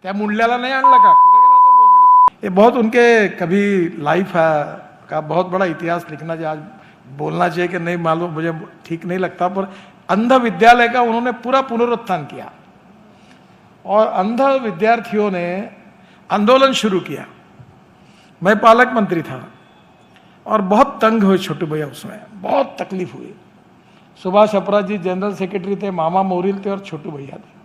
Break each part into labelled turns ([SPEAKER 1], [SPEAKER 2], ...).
[SPEAKER 1] त्या मुंडल्याला नहीं आणला का, कुठे गेला तो भोसडीचा। ये बहुत उनके कभी लाइफ का बहुत बड़ा इतिहास लिखना चाहिए, आज बोलना चाहिए कि नहीं मालूम, मुझे ठीक नहीं लगता, पर अंध विद्यालय का उन्होंने पूरा पुनरुत्थान किया और अंध विद्यार्थियों ने आंदोलन शुरू किया। मैं पालक मंत्री था और बहुत तंग हुए छोटू भैया, उसमें बहुत तकलीफ हुई। सुभाष अपराध जी जनरल सेक्रेटरी थे, मामा मोरिल थे और छोटू भैया थे।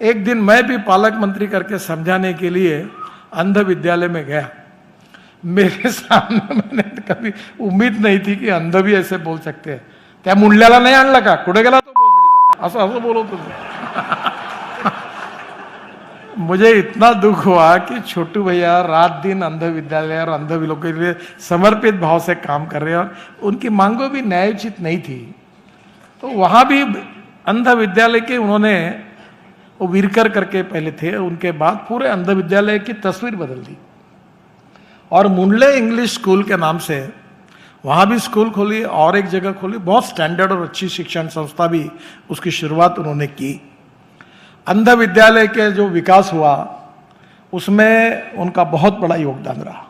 [SPEAKER 1] एक दिन मैं भी पालक मंत्री करके समझाने के लिए अंध विद्यालय में गया। मेरे सामने, मैंने कभी उम्मीद नहीं थी कि अंध भी ऐसे बोल सकते हैं। त्या मुंडल्याला नहीं आणला का, कुठे गेला तो भोसडीचा, असं असं बोलो तुम्ही। मुझे इतना दुख हुआ कि छोटू भैया रात दिन अंध विद्यालय और अंध लोगों के लिए समर्पित भाव से काम कर रहे हैं और उनकी मांगों भी न्यायोचित नहीं थी। तो वहां भी अंध विद्यालय के उन्होंने, वो वीरकर करके पहले थे, उनके बाद पूरे अंध विद्यालय की तस्वीर बदल दी और मुंडले इंग्लिश स्कूल के नाम से वहां भी स्कूल खोली और एक जगह खोली। बहुत स्टैंडर्ड और अच्छी शिक्षण संस्था भी उसकी शुरुआत उन्होंने की। अंध विद्यालय के जो विकास हुआ उसमें उनका बहुत बड़ा योगदान रहा।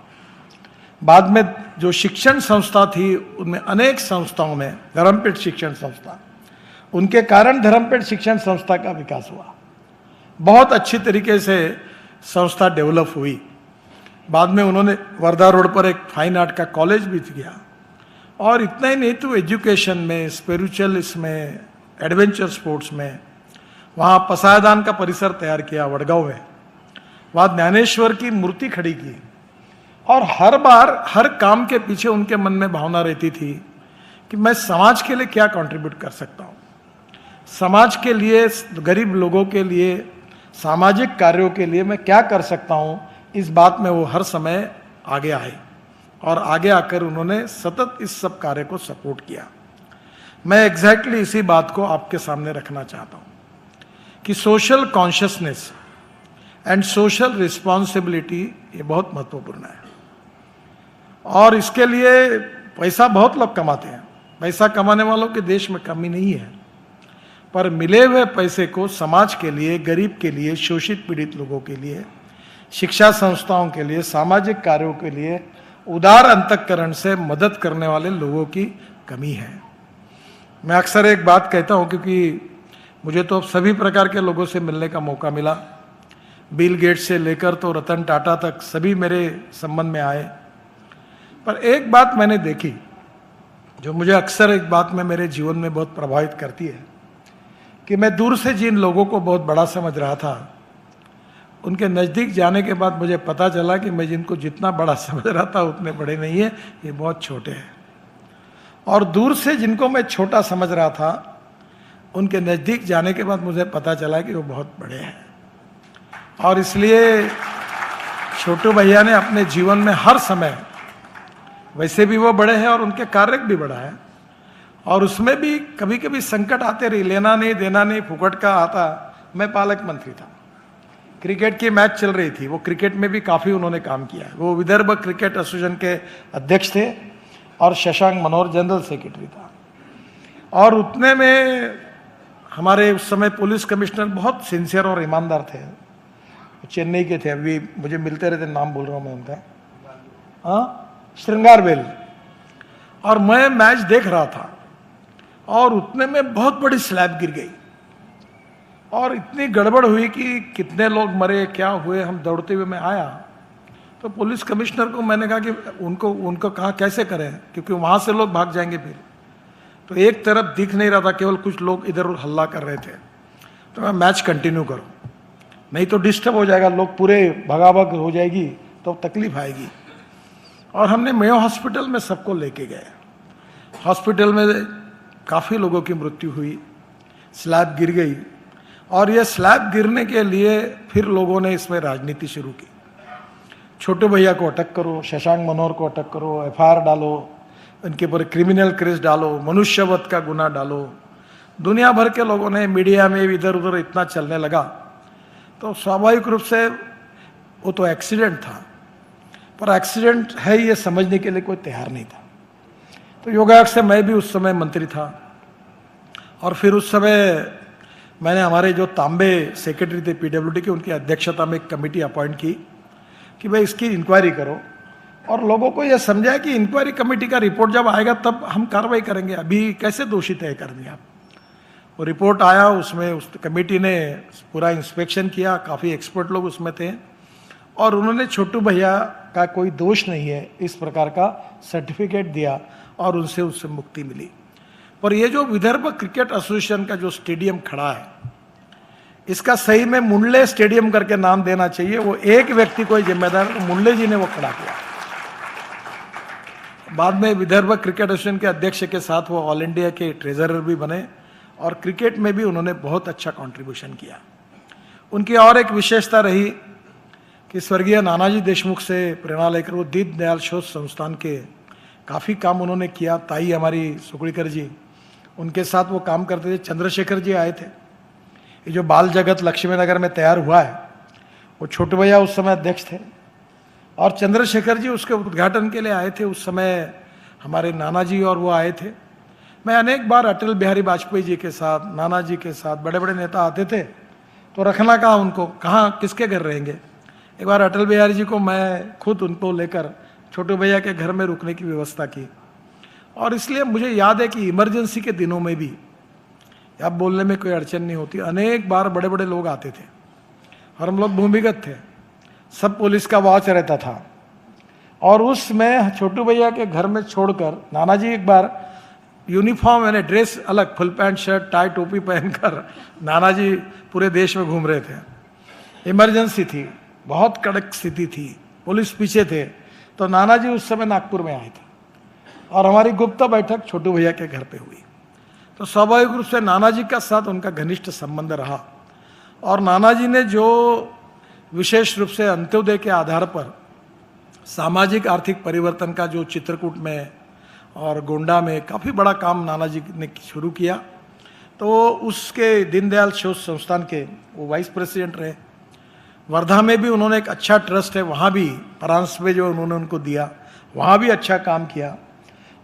[SPEAKER 1] बाद में जो शिक्षण संस्था थी उनमें अनेक संस्थाओं में, धर्मपीठ शिक्षण संस्था, उनके कारण धर्मपीठ शिक्षण संस्था का विकास हुआ। बहुत अच्छी तरीके से संस्था डेवलप हुई। बाद में उन्होंने वर्धा रोड पर एक फाइन आर्ट का कॉलेज भी किया और इतना ही नहीं तो एजुकेशन में, स्पिरिचुअल, इसमें एडवेंचर स्पोर्ट्स में, वहाँ पसायदान का परिसर तैयार किया वडगांव में। वहाँ ज्ञानेश्वर की मूर्ति खड़ी की और हर बार हर काम के पीछे उनके मन में भावना रहती थी कि मैं समाज के लिए क्या कंट्रीब्यूट कर सकता हूँ, समाज के लिए, गरीब लोगों के लिए, सामाजिक कार्यों के लिए मैं क्या कर सकता हूँ। इस बात में वो हर समय आगे आए और आगे आकर उन्होंने सतत इस सब कार्य को सपोर्ट किया। मैं एग्जैक्टली इसी बात को आपके सामने रखना चाहता हूँ कि social consciousness and social responsibility ये बहुत महत्वपूर्ण है और इसके लिए पैसा बहुत लोग कमाते हैं। पैसा कमाने वालों के देश में कमी नहीं है, पर मिले हुए पैसे को समाज के लिए, गरीब के लिए, शोषित पीड़ित लोगों के लिए, शिक्षा संस्थाओं के लिए, सामाजिक कार्यों के लिए उदार अंतःकरण से मदद करने वाले लोगों की कमी है। मैं अक्सर एक बात कहता हूँ, क्योंकि मुझे तो सभी प्रकार के लोगों से मिलने का मौका मिला, बिल गेट्स से लेकर तो रतन टाटा तक सभी मेरे संबंध में आए, पर एक बात मैंने देखी जो मुझे अक्सर एक बात में मेरे जीवन में बहुत प्रभावित करती है कि मैं दूर से जिन लोगों को बहुत बड़ा समझ रहा था, उनके नज़दीक जाने के बाद मुझे पता चला कि मैं जिनको जितना बड़ा समझ रहा था उतने बड़े नहीं है, ये बहुत छोटे हैं। और दूर से जिनको मैं छोटा समझ रहा था, उनके नज़दीक जाने के बाद मुझे पता चला कि वो बहुत बड़े हैं। और इसलिए छोटू भैया ने अपने जीवन में हर समय, वैसे भी वो बड़े हैं और उनके कार्य भी बड़ा है, और उसमें भी कभी कभी संकट आते रही, लेना नहीं देना नहीं, फुकट का आता। मैं पालक मंत्री था, क्रिकेट की मैच चल रही थी, वो क्रिकेट में भी काफ़ी उन्होंने काम किया है। वो विदर्भ क्रिकेट एसोसिएशन के अध्यक्ष थे और शशांक मनोहर जनरल सेक्रेटरी था। और उतने में हमारे उस समय पुलिस कमिश्नर बहुत सिंसियर और ईमानदार थे, चेन्नई के थे, अभी मुझे मिलते रहते, नाम बोल रहा हूँ मैं उनका, हाँ, श्रृंगारवेल। और मैं मैच देख रहा था और उतने में बहुत बड़ी स्लैब गिर गई और इतनी गड़बड़ हुई कि कितने लोग मरे, क्या हुए। हम दौड़ते हुए मैं आया तो पुलिस कमिश्नर को मैंने कहा कि उनको कहा कैसे करें, क्योंकि वहाँ से लोग भाग जाएंगे फिर। तो एक तरफ दिख नहीं रहा था, केवल कुछ लोग इधर उधर हल्ला कर रहे थे। तो मैं मैच कंटिन्यू करो, नहीं तो डिस्टर्ब हो जाएगा, लोग पूरे भगाभग हो जाएगी तो तकलीफ आएगी। और हमने मेयो हॉस्पिटल में सबको लेके गए। हॉस्पिटल में काफ़ी लोगों की मृत्यु हुई, स्लैब गिर गई। और ये स्लैब गिरने के लिए फिर लोगों ने इसमें राजनीति शुरू की। छोटू भैया को अटक करो, शशांक मनोहर को अटक करो, एफआईआर डालो, इनके ऊपर क्रिमिनल केस डालो, मनुष्यवध का गुना डालो। दुनिया भर के लोगों ने, मीडिया में इधर उधर इतना चलने लगा, तो स्वाभाविक रूप से वो तो एक्सीडेंट था, पर एक्सीडेंट है ये समझने के लिए कोई तैयार नहीं था। तो योगायोग से मैं भी उस समय मंत्री था और फिर उस समय मैंने हमारे जो तांबे सेक्रेटरी थे पीडब्ल्यूडी के, उनकी अध्यक्षता में एक कमेटी अपॉइंट की कि भाई इसकी इंक्वायरी करो, और लोगों को यह समझाया कि इंक्वायरी कमेटी का रिपोर्ट जब आएगा तब हम कार्रवाई करेंगे, अभी कैसे दोषी तय कर दिया आप। वो रिपोर्ट आया, उसमें उस कमेटी ने पूरा इंस्पेक्शन किया, काफ़ी एक्सपर्ट लोग उसमें थे, और उन्होंने छोटू भैया का कोई दोष नहीं है इस प्रकार का सर्टिफिकेट दिया और उनसे उससे मुक्ति मिली। पर ये जो विदर्भ क्रिकेट एसोसिएशन का जो स्टेडियम खड़ा है, इसका सही में मुंडले स्टेडियम करके नाम देना चाहिए। वो एक व्यक्ति कोई जिम्मेदार, मुंडले जी ने वो खड़ा किया। बाद में विदर्भ क्रिकेट एसोसिएशन के अध्यक्ष के साथ वो ऑल इंडिया के ट्रेजरर भी बने, और क्रिकेट में भी उन्होंने बहुत अच्छा कंट्रीब्यूशन किया। उनकी और एक विशेषता रही कि स्वर्गीय नानाजी देशमुख से प्रेरणा लेकर वो दीनदयाल शोध संस्थान के काफ़ी काम उन्होंने किया। ताई हमारी सुकड़ीकर जी, उनके साथ वो काम करते थे। चंद्रशेखर जी आए थे। ये जो बाल जगत लक्ष्मी नगर में तैयार हुआ है, वो छोटू भैया उस समय अध्यक्ष थे, और चंद्रशेखर जी उसके उद्घाटन के लिए आए थे। उस समय हमारे नाना जी और वो आए थे। मैं अनेक बार अटल बिहारी वाजपेयी जी के साथ, नाना जी के साथ, बड़े बड़े नेता आते थे तो रखना कहाँ उनको, कहाँ किसके घर रहेंगे। एक बार अटल बिहारी जी को मैं खुद उनको लेकर छोटू भैया के घर में रुकने की व्यवस्था की, और इसलिए मुझे याद है कि इमरजेंसी के दिनों में भी अब बोलने में कोई अड़चन नहीं होती। अनेक बार बड़े बड़े लोग आते थे और हम लोग भूमिगत थे, सब पुलिस का वॉच रहता था, और उसमें छोटू भैया के घर में छोड़कर नाना जी एक बार यूनिफॉर्म यानी ड्रेस अलग, फुल पैंट शर्ट टाई टोपी पहनकर नाना जी पूरे देश में घूम रहे थे। इमरजेंसी थी, बहुत कड़क स्थिति थी, पुलिस पीछे थे, तो नाना जी उस समय नागपुर में आए थे और हमारी गुप्त बैठक छोटू भैया के घर पे हुई। तो स्वाभाविक रूप से नाना जी का साथ उनका घनिष्ठ संबंध रहा, और नाना जी ने जो विशेष रूप से अंत्योदय के आधार पर सामाजिक आर्थिक परिवर्तन का जो चित्रकूट में और गोंडा में काफ़ी बड़ा काम नाना जी ने शुरू किया, तो उसके दीनदयाल शोध संस्थान के वो वाइस प्रेसिडेंट रहे। वर्धा में भी उन्होंने एक अच्छा ट्रस्ट है, वहाँ भी परांश में जो उन्होंने उनको दिया, वहाँ भी अच्छा काम किया।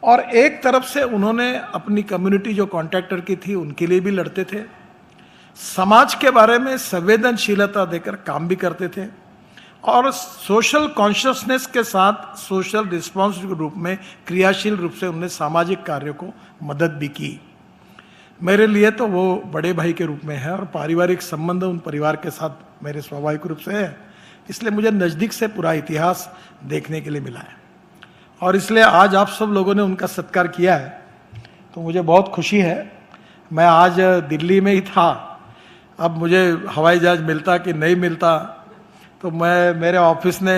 [SPEAKER 1] और एक तरफ से उन्होंने अपनी कम्युनिटी जो कॉन्ट्रैक्टर की थी उनके लिए भी लड़ते थे, समाज के बारे में संवेदनशीलता देकर काम भी करते थे, और सोशल कॉन्शियसनेस के साथ सोशल रिस्पॉन्स के रूप में क्रियाशील रूप से उन्होंने सामाजिक कार्यों को मदद भी की। मेरे लिए तो वो बड़े भाई के रूप में है, और पारिवारिक संबंध उन परिवार के साथ मेरे स्वाभाविक रूप से है, इसलिए मुझे नज़दीक से पूरा इतिहास देखने के लिए मिला है। और इसलिए आज आप सब लोगों ने उनका सत्कार किया है, तो मुझे बहुत खुशी है। मैं आज दिल्ली में ही था, अब मुझे हवाई जहाज़ मिलता कि नहीं मिलता, तो मेरे ऑफिस ने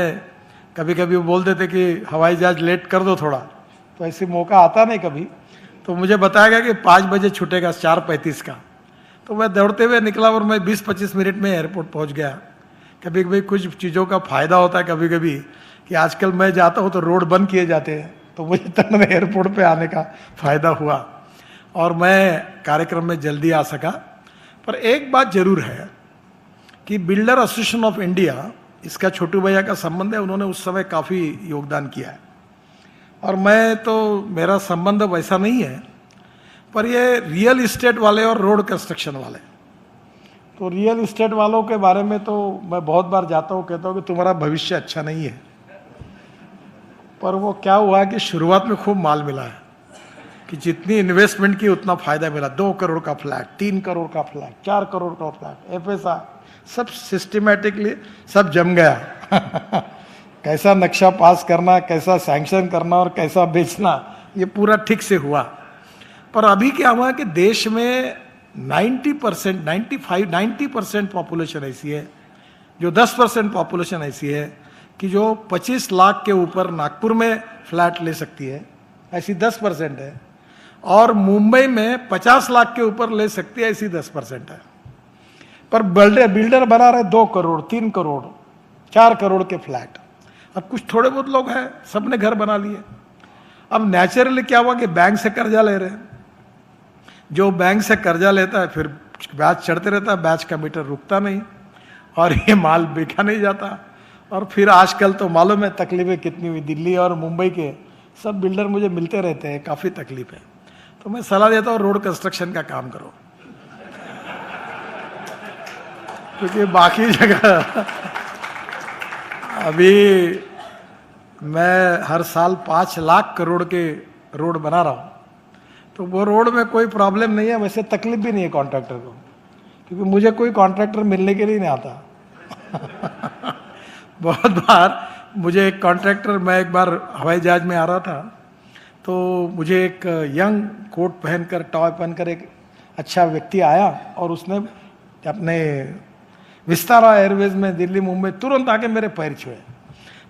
[SPEAKER 1] कभी कभी बोल देते कि हवाई जहाज़ लेट कर दो थोड़ा, तो ऐसे मौका आता नहीं कभी, तो मुझे बताया गया कि 5 बजे छूटेगा 4:35 का, तो मैं दौड़ते हुए निकला और मैं 20-25 मिनट में एयरपोर्ट पहुंच गया। कभी कभी कुछ चीज़ों का फ़ायदा होता है कभी कभी कि आजकल मैं जाता हूँ तो रोड बंद किए जाते हैं, तो मुझे तब एयरपोर्ट पे आने का फ़ायदा हुआ और मैं कार्यक्रम में जल्दी आ सका। पर एक बात जरूर है कि बिल्डर एसोसिएशन ऑफ इंडिया, इसका छोटू भैया का संबंध है, उन्होंने उस समय काफ़ी योगदान किया है, और मैं तो मेरा संबंध वैसा नहीं है, पर ये रियल इस्टेट वाले और रोड कंस्ट्रक्शन वाले, तो रियल इस्टेट वालों के बारे में तो मैं बहुत बार जाता हूँ, कहता हूँ कि तुम्हारा भविष्य अच्छा नहीं है। पर वो क्या हुआ कि शुरुआत में खूब माल मिला है कि जितनी इन्वेस्टमेंट की उतना फायदा मिला। 2 करोड़ का फ्लैट, 3 करोड़ का फ्लैट, 4 करोड़ का फ्लैट, एफएसआई, सब सिस्टमेटिकली सब जम गया कैसा नक्शा पास करना, कैसा सैंक्शन करना और कैसा बेचना, ये पूरा ठीक से हुआ। पर अभी क्या हुआ कि देश में 90%, 95, 90% पॉपुलेशन ऐसी है, जो 10% पॉपुलेशन ऐसी है कि जो 25 लाख के ऊपर नागपुर में फ्लैट ले सकती है, ऐसी 10% है, और मुंबई में 50 लाख के ऊपर ले सकती है, ऐसी 10% है। पर बिल्डर बना रहे 2 करोड़, 3 करोड़, 4 करोड़ के फ्लैट। अब कुछ थोड़े बहुत लोग हैं, सबने घर बना लिए। अब नेचुरली क्या हुआ कि बैंक से कर्जा ले रहे हैं, जो बैंक से कर्जा लेता है फिर ब्याज चढ़ते रहता है, ब्याज का मीटर रुकता नहीं, और ये माल बेचा नहीं जाता। और फिर आजकल तो मालूम है तकलीफें कितनी हुई, दिल्ली और मुंबई के सब बिल्डर मुझे मिलते रहते हैं, काफ़ी तकलीफ है। तो मैं सलाह देता हूँ रोड कंस्ट्रक्शन का काम करो। क्योंकि बाकी जगह अभी मैं हर साल 5 लाख करोड़ के रोड बना रहा हूँ, तो वो रोड में कोई प्रॉब्लम नहीं है, वैसे तकलीफ भी नहीं है कॉन्ट्रैक्टर को, क्योंकि मुझे कोई कॉन्ट्रैक्टर मिलने के लिए नहीं आता। बहुत बार मुझे एक कॉन्ट्रैक्टर, मैं एक बार हवाई जहाज में आ रहा था, तो मुझे एक यंग कोट पहनकर, टॉय पहनकर एक अच्छा व्यक्ति आया और उसने अपने विस्तारा एयरवेज में दिल्ली मुंबई तुरंत आके मेरे पैर छुए।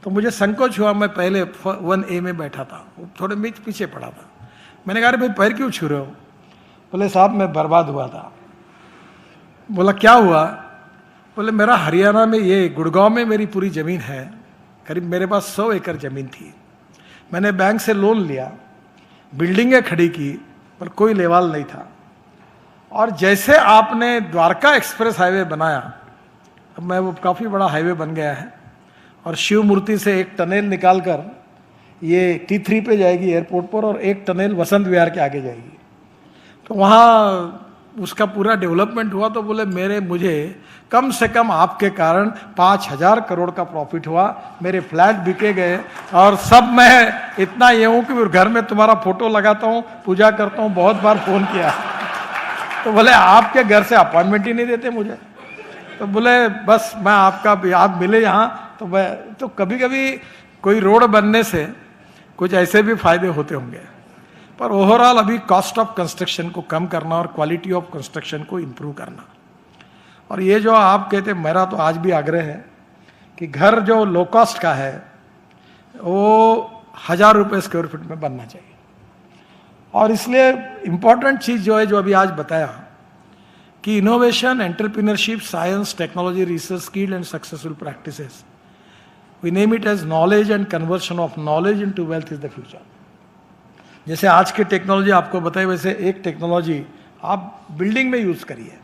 [SPEAKER 1] तो मुझे संकोच हुआ, मैं पहले 1A में बैठा था, थोड़े बीच पीछे पड़ा था। मैंने कहा, अरे भाई पैर क्यों छू रहे हो? बोले साहब मैं बर्बाद हुआ था। बोला क्या हुआ? बोले मेरा हरियाणा में, ये गुड़गांव में मेरी पूरी ज़मीन है, करीब मेरे पास 100 एकड़ ज़मीन थी। मैंने बैंक से लोन लिया, बिल्डिंगें खड़ी की, पर कोई लेवाल नहीं था। और जैसे आपने द्वारका एक्सप्रेस हाईवे बनाया, अब मैं वो काफ़ी बड़ा हाईवे बन गया है, और शिव मूर्ति से एक टनल निकालकर ये T3 पे जाएगी एयरपोर्ट पर, और एक टनल वसंत विहार के आगे जाएगी। तो वहाँ उसका पूरा डेवलपमेंट हुआ। तो बोले मुझे कम से कम आपके कारण 5,000 करोड़ का प्रॉफिट हुआ, मेरे फ्लैट बिके गए, और सब मैं इतना ये हूँ कि घर में तुम्हारा फोटो लगाता हूँ, पूजा करता हूँ, बहुत बार फोन किया। तो बोले आपके घर से अपॉइंटमेंट ही नहीं देते मुझे। तो बोले बस मैं आप मिले यहाँ, तो मैं तो कभी कभी कोई रोड बनने से कुछ ऐसे भी फायदे होते होंगे, पर ओवरऑल अभी कॉस्ट ऑफ कंस्ट्रक्शन को कम करना और क्वालिटी ऑफ कंस्ट्रक्शन को इम्प्रूव करना। और ये जो आप कहते, मेरा तो आज भी आग्रह है कि घर जो लो कॉस्ट का है वो 1,000 रुपये स्क्वायर फीट में बनना चाहिए। और इसलिए इम्पॉर्टेंट चीज़ जो है, जो अभी आज बताया कि innovation, entrepreneurship, science, technology, research, skill and successful practices, we name it as knowledge and conversion of knowledge into wealth is the future. जैसे आज की टेक्नोलॉजी आपको बताई, वैसे एक टेक्नोलॉजी आप बिल्डिंग में यूज़ करिए।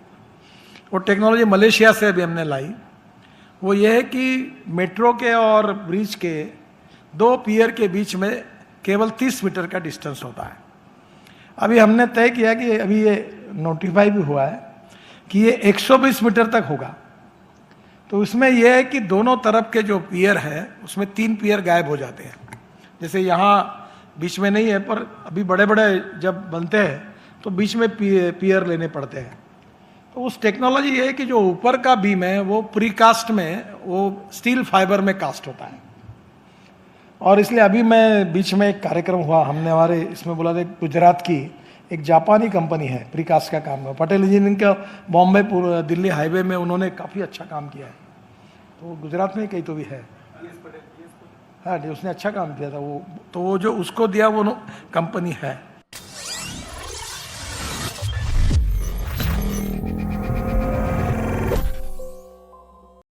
[SPEAKER 1] वो टेक्नोलॉजी मलेशिया से अभी हमने लाई। वो ये है कि मेट्रो के और ब्रिज के 2 पियर के बीच में केवल 30 मीटर का डिस्टेंस होता है। अभी हमने तय किया कि अभी ये नोटिफाई भी हुआ है कि ये 120 मीटर तक होगा। तो उसमें यह है कि दोनों तरफ के जो पियर है उसमें 3 पियर गायब हो जाते हैं। जैसे यहाँ बीच में नहीं है, पर अभी बड़े बड़े जब बनते हैं तो बीच में पियर लेने पड़ते हैं। तो उस टेक्नोलॉजी ये है कि जो ऊपर का बीम है वो प्रीकास्ट में, वो स्टील फाइबर में कास्ट होता है। और इसलिए अभी मैं बीच में एक कार्यक्रम हुआ, हमने हमारे इसमें बोला था, गुजरात की एक जापानी कंपनी है प्रीकास्ट का काम है, पटेल इंजीनियरिंग का, बॉम्बे दिल्ली हाईवे में उन्होंने काफ़ी अच्छा काम किया है। तो गुजरात में कहीं तो भी है, हाँ, उसने अच्छा काम किया था वो। तो वो जो उसको दिया वो कंपनी है।